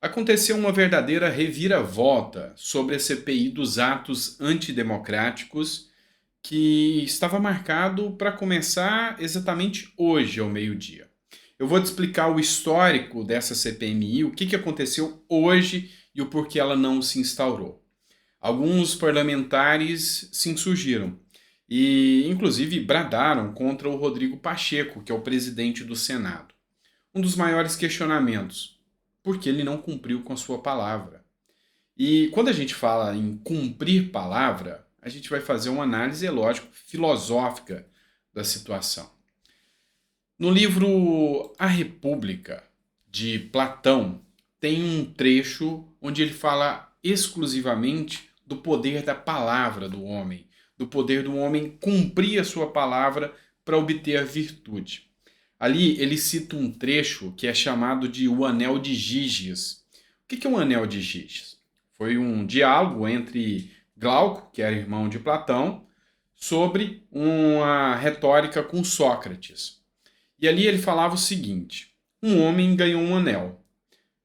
Aconteceu uma verdadeira reviravolta sobre a CPI dos atos antidemocráticos, que estava marcado para começar exatamente hoje, ao meio-dia. Eu vou te explicar o histórico dessa CPMI, o que aconteceu hoje e o porquê ela não se instaurou. Alguns parlamentares se insurgiram e, inclusive, bradaram contra o Rodrigo Pacheco, que é o presidente do Senado. Um dos maiores questionamentos: por que ele não cumpriu com a sua palavra? E quando a gente fala em cumprir palavra, a gente vai fazer uma análise, lógico, filosófica da situação. No livro A República, de Platão, tem um trecho onde ele fala exclusivamente do poder da palavra do homem, do poder do homem cumprir a sua palavra para obter a virtude. Ali ele cita um trecho que é chamado de O Anel de Giges. O que é o Anel de Giges? Foi um diálogo entre Glauco, que era irmão de Platão, sobre uma retórica com Sócrates. E ali ele falava o seguinte: um homem ganhou um anel,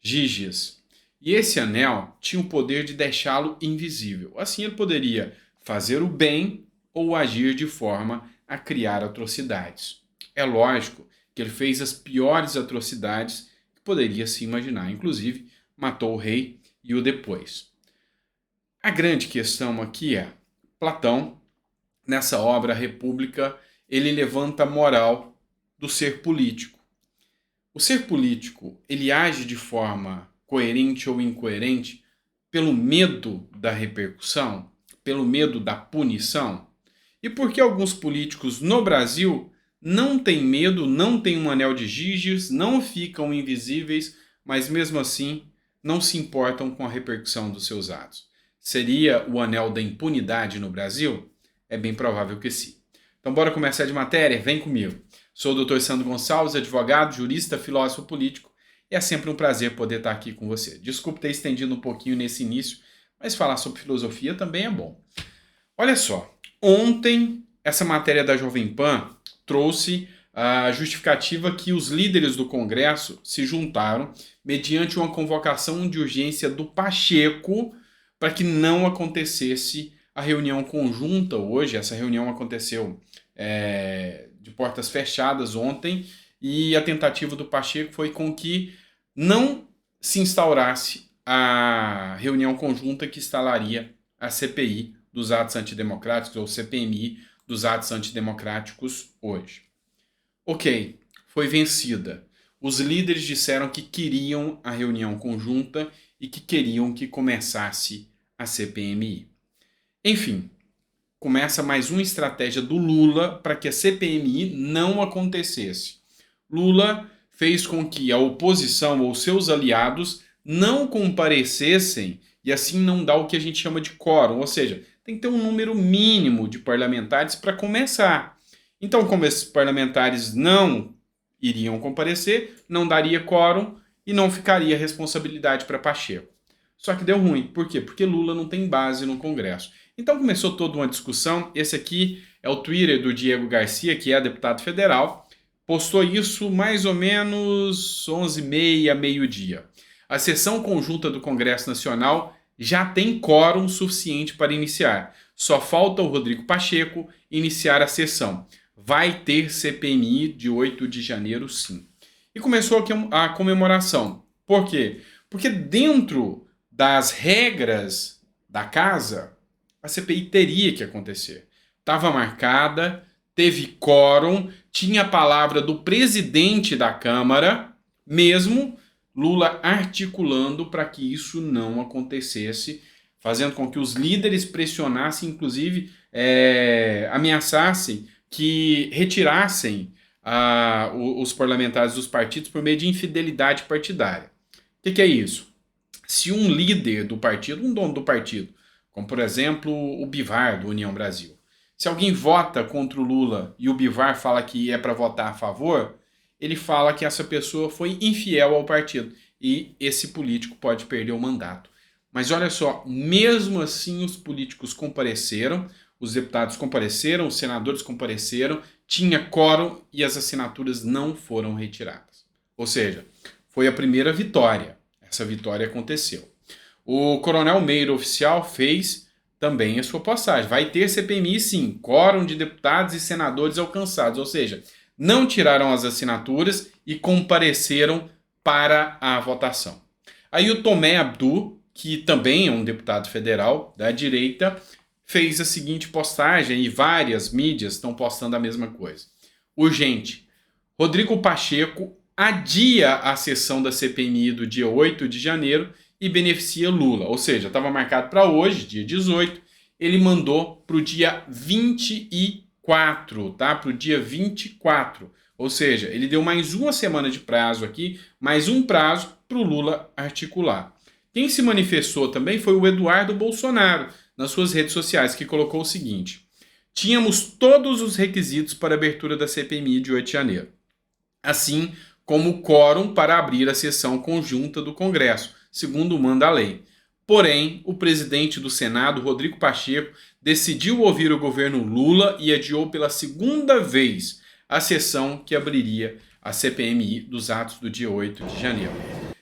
Giges, e esse anel tinha o poder de deixá-lo invisível. Assim ele poderia fazer o bem ou agir de forma a criar atrocidades. É lógico que ele fez as piores atrocidades que poderia se imaginar. Inclusive, matou o rei e o depois. A grande questão aqui é: Platão, nessa obra República, ele levanta a moral do ser político. O ser político, ele age de forma coerente ou incoerente pelo medo da repercussão, pelo medo da punição? E por que alguns políticos no Brasil não têm medo, não têm um anel de Giges, não ficam invisíveis, mas mesmo assim não se importam com a repercussão dos seus atos? Seria o anel da impunidade no Brasil? É bem provável que sim. Então bora começar de matéria? Vem comigo. Sou o Dr. Sandro Gonçalves, advogado, jurista, filósofo político, e é sempre um prazer poder estar aqui com você. Desculpe ter estendido um pouquinho nesse início, mas falar sobre filosofia também é bom. Olha só, ontem essa matéria da Jovem Pan trouxe a justificativa que os líderes do Congresso se juntaram mediante uma convocação de urgência do Pacheco para que não acontecesse a reunião conjunta hoje. Essa reunião aconteceu de portas fechadas ontem, e a tentativa do Pacheco foi com que não se instaurasse a reunião conjunta que instalaria a CPI dos atos antidemocráticos, ou CPMI dos atos antidemocráticos hoje. Ok, foi vencida. Os líderes disseram que queriam a reunião conjunta e que queriam que começasse a CPMI. Enfim, começa mais uma estratégia do Lula para que a CPMI não acontecesse. Lula fez com que a oposição ou seus aliados não comparecessem e assim não dá o que a gente chama de quórum, ou seja, tem que ter um número mínimo de parlamentares para começar. Então, como esses parlamentares não iriam comparecer, não daria quórum e não ficaria responsabilidade para Pacheco. Só que deu ruim. Por quê? Porque Lula não tem base no Congresso. Então começou toda uma discussão. Esse aqui é o Twitter do Diego Garcia, que é deputado federal. Postou isso mais ou menos 11h30, meio-dia. A sessão conjunta do Congresso Nacional já tem quórum suficiente para iniciar. Só falta o Rodrigo Pacheco iniciar a sessão. Vai ter CPMI de 8 de janeiro, sim. E começou a comemoração. Por quê? Porque dentro das regras da casa, a CPI teria que acontecer. Estava marcada, teve quórum, tinha a palavra do presidente da Câmara, mesmo Lula articulando para que isso não acontecesse, fazendo com que os líderes pressionassem, inclusive ameaçassem que retirassem os parlamentares dos partidos por meio de infidelidade partidária. O que é isso? Se um líder do partido, um dono do partido, como por exemplo o Bivar do União Brasil, se alguém vota contra o Lula e o Bivar fala que é para votar a favor, ele fala que essa pessoa foi infiel ao partido e esse político pode perder o mandato. Mas olha só, mesmo assim os políticos compareceram, os deputados compareceram, os senadores compareceram, tinha quórum e as assinaturas não foram retiradas. Ou seja, foi a primeira vitória. Essa vitória aconteceu. O coronel Meiro oficial fez também a sua postagem. Vai ter CPMI sim, quórum de deputados e senadores alcançados, ou seja, não tiraram as assinaturas e compareceram para a votação. Aí o Tomé Abdu, que também é um deputado federal da direita, fez a seguinte postagem, e várias mídias estão postando a mesma coisa. Urgente. Rodrigo Pacheco adia a sessão da CPMI do dia 8 de janeiro e beneficia Lula. Ou seja, estava marcado para hoje, dia 18, ele mandou para o dia 24, tá? Para o dia 24. Ou seja, ele deu mais uma semana de prazo aqui, mais um prazo para o Lula articular. Quem se manifestou também foi o Eduardo Bolsonaro, nas suas redes sociais, que colocou o seguinte: tínhamos todos os requisitos para a abertura da CPMI de 8 de janeiro, assim como o quórum para abrir a sessão conjunta do Congresso, segundo manda a lei. Porém, o presidente do Senado, Rodrigo Pacheco, decidiu ouvir o governo Lula e adiou pela segunda vez a sessão que abriria a CPMI dos atos do dia 8 de janeiro.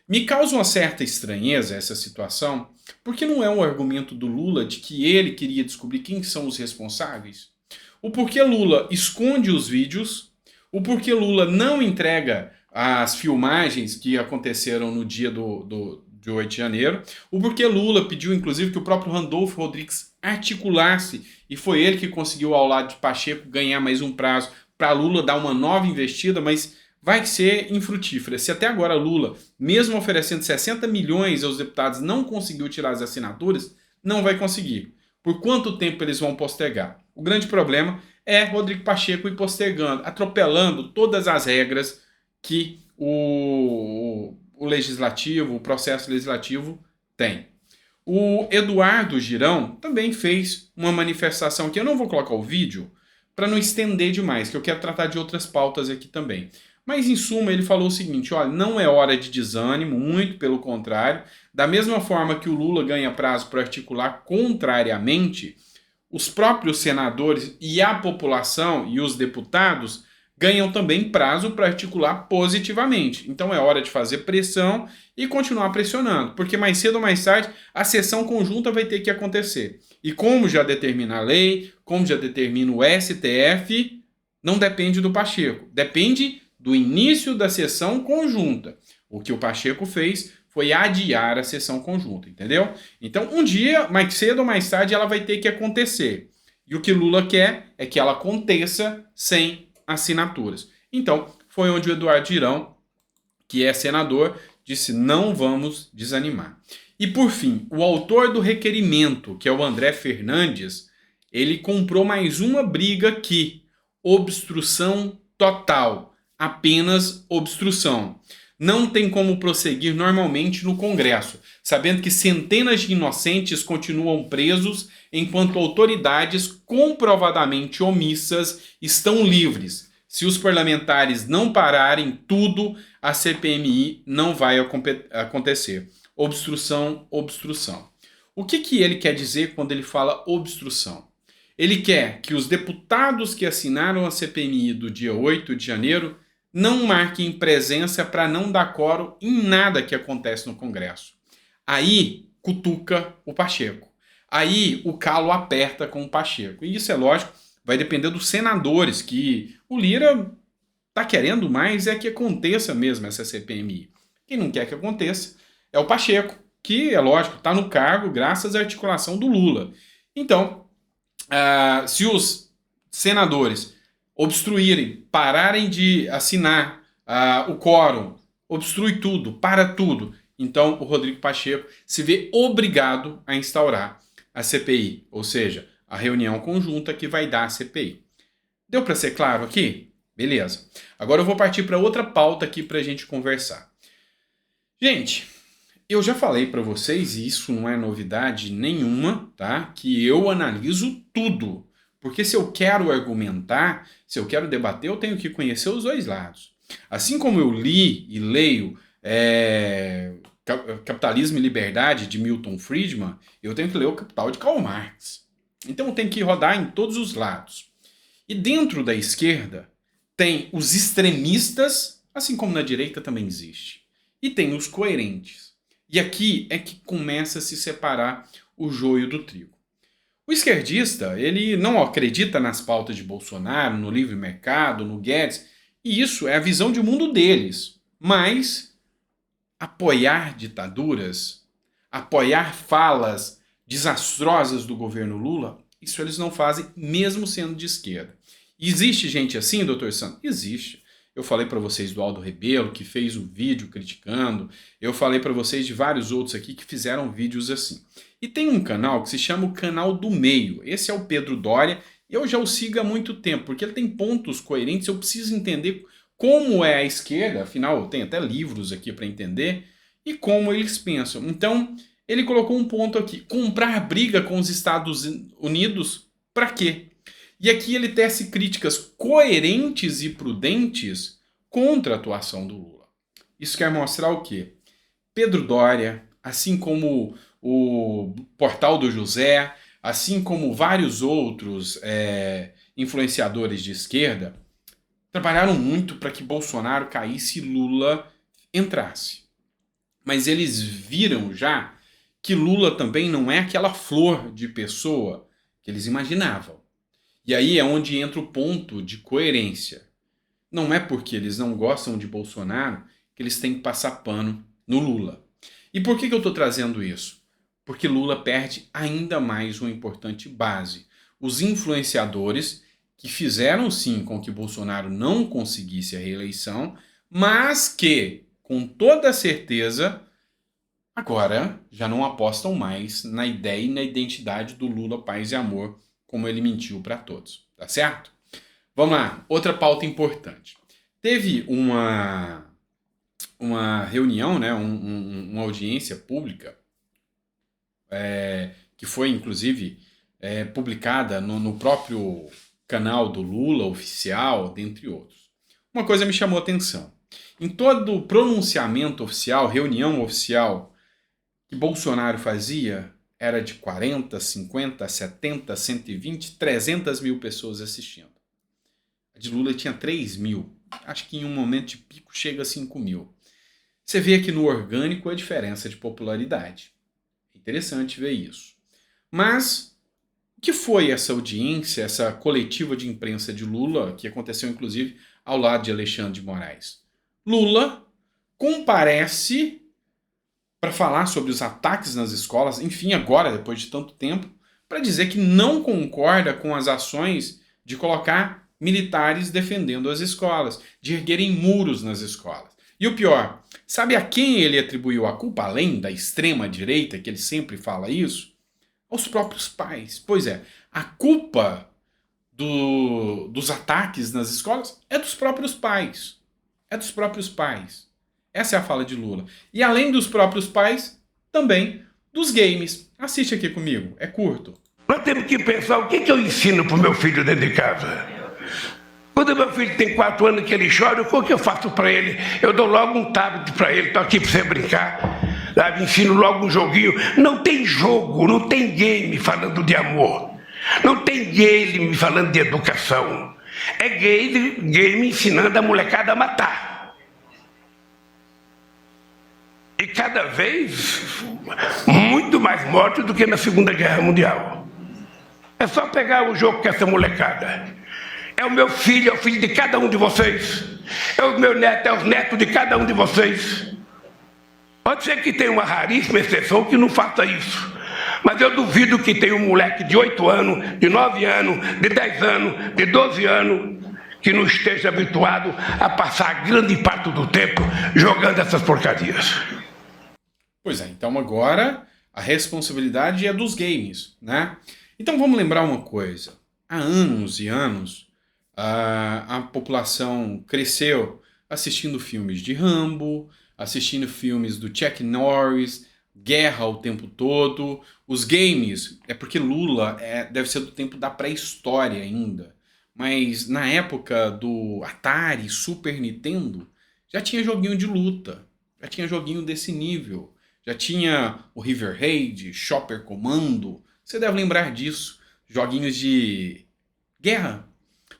Me causa uma certa estranheza essa situação, porque não é um argumento do Lula de que ele queria descobrir quem são os responsáveis. O porquê Lula esconde os vídeos, o porquê Lula não entrega as filmagens que aconteceram no dia de 8 de janeiro, o porquê Lula pediu, inclusive, que o próprio Randolfo Rodrigues articulasse, e foi ele que conseguiu, ao lado de Pacheco, ganhar mais um prazo para Lula dar uma nova investida, mas vai ser infrutífera. Se até agora Lula, mesmo oferecendo 60 milhões aos deputados, não conseguiu tirar as assinaturas, não vai conseguir. Por quanto tempo eles vão postergar? O grande problema é Rodrigo Pacheco ir postergando, atropelando todas as regras que o legislativo, o processo legislativo tem. O Eduardo Girão também fez uma manifestação aqui. Eu não vou colocar o vídeo para não estender demais, que eu quero tratar de outras pautas aqui também. Mas, em suma, ele falou o seguinte: olha, não é hora de desânimo, muito pelo contrário. Da mesma forma que o Lula ganha prazo para articular contrariamente, os próprios senadores e a população e os deputados ganham também prazo para articular positivamente. Então é hora de fazer pressão e continuar pressionando, porque mais cedo ou mais tarde a sessão conjunta vai ter que acontecer. E como já determina a lei, como já determina o STF, não depende do Pacheco, depende do início da sessão conjunta. O que o Pacheco fez foi adiar a sessão conjunta, entendeu? Então, um dia, mais cedo ou mais tarde, ela vai ter que acontecer. E o que Lula quer é que ela aconteça sem assinaturas. Então, foi onde o Eduardo Girão, que é senador, disse: não vamos desanimar. E, por fim, o autor do requerimento, que é o André Fernandes, ele comprou mais uma briga aqui: obstrução total. Apenas obstrução. Não tem como prosseguir normalmente no Congresso, sabendo que centenas de inocentes continuam presos enquanto autoridades comprovadamente omissas estão livres. Se os parlamentares não pararem tudo, a CPMI não vai acontecer. Obstrução, obstrução. O que ele quer dizer quando ele fala obstrução? Ele quer que os deputados que assinaram a CPMI do dia 8 de janeiro não marquem presença para não dar quórum em nada que acontece no Congresso. Aí cutuca o Pacheco. Aí o calo aperta com o Pacheco. E isso, é lógico, vai depender dos senadores, que o Lira está querendo mais é que aconteça mesmo essa CPMI. Quem não quer que aconteça é o Pacheco, que, é lógico, está no cargo graças à articulação do Lula. Então, se os senadores obstruírem, pararem de assinar o quórum, obstrui tudo, para tudo, então o Rodrigo Pacheco se vê obrigado a instaurar a CPI, ou seja, a reunião conjunta que vai dar a CPI. Deu para ser claro aqui? Beleza. Agora eu vou partir para outra pauta aqui para a gente conversar. Gente, eu já falei para vocês, e isso não é novidade nenhuma, tá? Que eu analiso tudo. Porque se eu quero argumentar, se eu quero debater, eu tenho que conhecer os dois lados. Assim como eu li e leio Capitalismo e Liberdade, de Milton Friedman, eu tenho que ler o Capital de Karl Marx. Então eu tenho que rodar em todos os lados. E dentro da esquerda tem os extremistas, assim como na direita também existe. E tem os coerentes. E aqui é que começa a se separar o joio do trigo. O esquerdista, ele não acredita nas pautas de Bolsonaro, no livre mercado, no Guedes, e isso é a visão de mundo deles. Mas apoiar ditaduras, apoiar falas desastrosas do governo Lula, isso eles não fazem, mesmo sendo de esquerda. Existe gente assim, doutor Santos? Existe. Eu falei para vocês do Aldo Rebelo, que fez um vídeo criticando. Eu falei para vocês de vários outros aqui que fizeram vídeos assim. E tem um canal que se chama o Canal do Meio. Esse é o Pedro Doria. Eu já o sigo há muito tempo, porque ele tem pontos coerentes. Eu preciso entender como é a esquerda, afinal, tem até livros aqui para entender, e como eles pensam. Então, ele colocou um ponto aqui: comprar briga com os Estados Unidos, para quê? E aqui ele tece críticas coerentes e prudentes contra a atuação do Lula. Isso quer mostrar o quê? Pedro Doria, assim como o Portal do José, assim como vários outros influenciadores de esquerda, trabalharam muito para que Bolsonaro caísse e Lula entrasse. Mas eles viram já que Lula também não é aquela flor de pessoa que eles imaginavam. E aí é onde entra o ponto de coerência. Não é porque eles não gostam de Bolsonaro que eles têm que passar pano no Lula. E por que eu estou trazendo isso? Porque Lula perde ainda mais uma importante base. Os influenciadores que fizeram sim com que Bolsonaro não conseguisse a reeleição, mas que, com toda certeza, agora já não apostam mais na ideia e na identidade do Lula Paz e Amor, como ele mentiu para todos, tá certo? Vamos lá, outra pauta importante. Teve uma reunião, né, uma audiência pública, que foi inclusive publicada no próprio canal do Lula oficial, dentre outros. Uma coisa me chamou a atenção. Em todo pronunciamento oficial, reunião oficial que Bolsonaro fazia, era de 40, 50, 70, 120, 300 mil pessoas assistindo. A de Lula tinha 3 mil. Acho que em um momento de pico chega a 5 mil. Você vê aqui no orgânico a diferença de popularidade. É interessante ver isso. Mas o que foi essa audiência, essa coletiva de imprensa de Lula, que aconteceu inclusive ao lado de Alexandre de Moraes? Lula comparece para falar sobre os ataques nas escolas, enfim, agora, depois de tanto tempo, para dizer que não concorda com as ações de colocar militares defendendo as escolas, de erguerem muros nas escolas. E o pior, sabe a quem ele atribuiu a culpa, além da extrema-direita, que ele sempre fala isso? Aos próprios pais. Pois é, a culpa dos ataques nas escolas é dos próprios pais. É dos próprios pais. Essa é a fala de Lula. E além dos próprios pais, também dos games. Assiste aqui comigo, é curto. Nós temos que pensar o que eu ensino para o meu filho dentro de casa. Quando meu filho tem 4 anos que ele chora, o que eu faço para ele? Eu dou logo um tablet para ele, estou aqui para você brincar. Sabe? Ensino logo um joguinho. Não tem jogo, não tem game falando de amor. Não tem game falando de educação. É game ensinando a molecada a matar. E cada vez muito mais morte do que na Segunda Guerra Mundial. É só pegar o jogo com essa molecada. É o meu filho, é o filho de cada um de vocês. É o meu neto, é os netos de cada um de vocês. Pode ser que tenha uma raríssima exceção que não faça isso. Mas eu duvido que tenha um moleque de 8 anos, de 9 anos, de 10 anos, de 12 anos, que não esteja habituado a passar grande parte do tempo jogando essas porcarias. Pois é, então agora a responsabilidade é dos games, né? Então vamos lembrar uma coisa. Há anos e anos, a população cresceu assistindo filmes de Rambo, assistindo filmes do Chuck Norris, guerra o tempo todo. Os games, é porque Lula deve ser do tempo da pré-história ainda. Mas na época do Atari, Super Nintendo, já tinha joguinho de luta, já tinha joguinho desse nível. Já tinha o River Raid, Chopper Commando. Você deve lembrar disso. Joguinhos de guerra.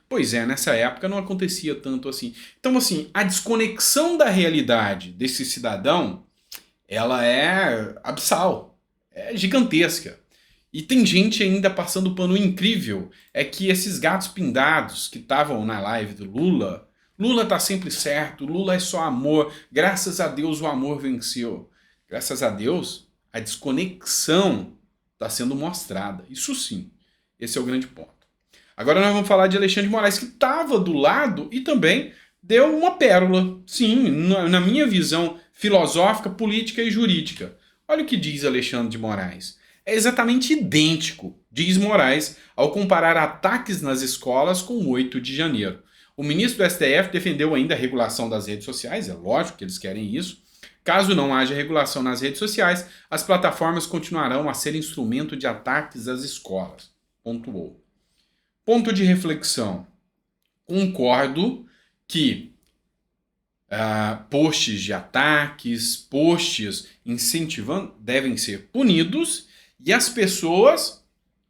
Pois é, nessa época não acontecia tanto assim. Então, assim, a desconexão da realidade desse cidadão ela é abissal, é gigantesca. E tem gente ainda passando pano. Incrível é que esses gatos pingados que estavam na live do Lula, Lula tá sempre certo, Lula é só amor, graças a Deus o amor venceu. Graças a Deus a desconexão está sendo mostrada. Isso sim, esse é o grande ponto. Agora nós vamos falar de Alexandre de Moraes, que estava do lado e também deu uma pérola. Sim, na minha visão filosófica, política e jurídica. Olha o que diz Alexandre de Moraes. É exatamente idêntico, diz Moraes, ao comparar ataques nas escolas com o 8 de janeiro. O ministro do STF defendeu ainda a regulação das redes sociais, é lógico que eles querem isso. Caso não haja regulação nas redes sociais, as plataformas continuarão a ser instrumento de ataques às escolas. Pontuou. Ponto de reflexão. Concordo que posts de ataques, posts incentivando, devem ser punidos e as pessoas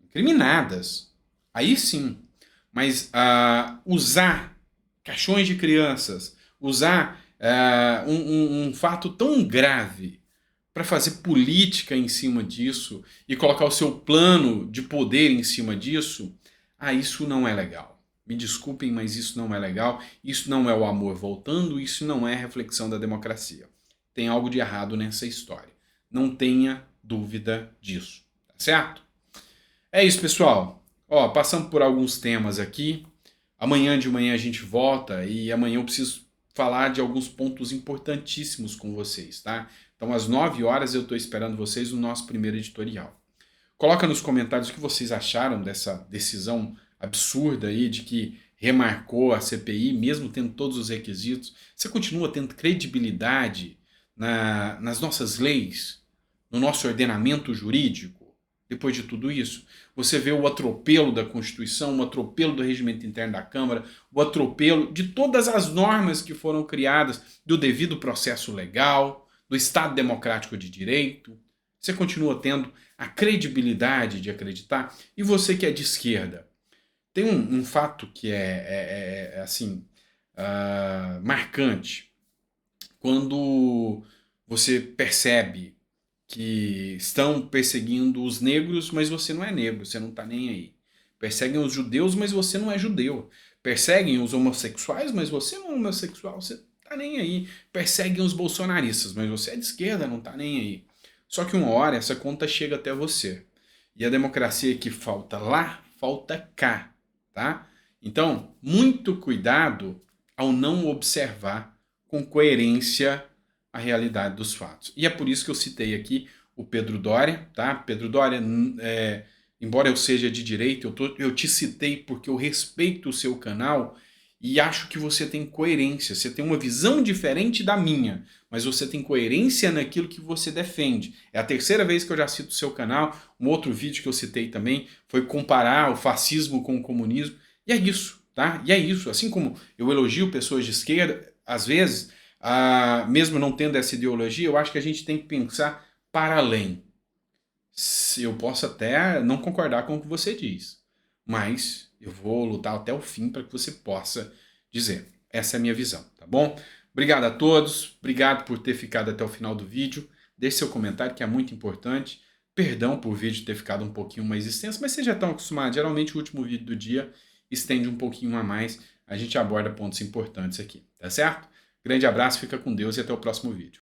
incriminadas. Aí sim. Mas usar caixões de crianças, usar um fato tão grave para fazer política em cima disso e colocar o seu plano de poder em cima disso, isso não é legal. Me desculpem, mas isso não é legal. Isso não é o amor voltando, isso não é reflexão da democracia. Tem algo de errado nessa história. Não tenha dúvida disso. Tá certo? É isso, pessoal. Passamos por alguns temas aqui. Amanhã de manhã a gente volta e amanhã eu preciso falar de alguns pontos importantíssimos com vocês, tá? Então às 9 horas eu estou esperando vocês no nosso primeiro editorial. Coloca nos comentários o que vocês acharam dessa decisão absurda aí de que remarcou a CPI, mesmo tendo todos os requisitos. Você continua tendo credibilidade nas nossas leis, no nosso ordenamento jurídico, depois de tudo isso? Você vê o atropelo da Constituição, o atropelo do regimento interno da Câmara, o atropelo de todas as normas que foram criadas, do devido processo legal, do Estado Democrático de Direito. Você continua tendo a credibilidade de acreditar? E você que é de esquerda? Tem um fato que é marcante. Quando você percebe que estão perseguindo os negros, mas você não é negro, você não está nem aí. Perseguem os judeus, mas você não é judeu. Perseguem os homossexuais, mas você não é homossexual, você está nem aí. Perseguem os bolsonaristas, mas você é de esquerda, não está nem aí. Só que uma hora essa conta chega até você. E a democracia que falta lá, falta cá, tá? Então, muito cuidado ao não observar com coerência a realidade dos fatos. E é por isso que eu citei aqui o Pedro Doria, tá? Pedro Doria, embora eu seja de direita, eu te citei porque eu respeito o seu canal e acho que você tem coerência, você tem uma visão diferente da minha, mas você tem coerência naquilo que você defende. É a terceira vez que eu já cito o seu canal. Um outro vídeo que eu citei também foi comparar o fascismo com o comunismo. E é isso, tá? E é isso. Assim como eu elogio pessoas de esquerda, às vezes, mesmo não tendo essa ideologia, eu acho que a gente tem que pensar para além. Eu posso até não concordar com o que você diz, mas eu vou lutar até o fim para que você possa dizer. Essa é a minha visão, tá bom? Obrigado a todos, obrigado por ter ficado até o final do vídeo. Deixe seu comentário, que é muito importante. Perdão por o vídeo ter ficado um pouquinho mais extenso, mas vocês já estão acostumados. Geralmente o último vídeo do dia estende um pouquinho a mais. A gente aborda pontos importantes aqui, tá certo? Grande abraço, fica com Deus e até o próximo vídeo.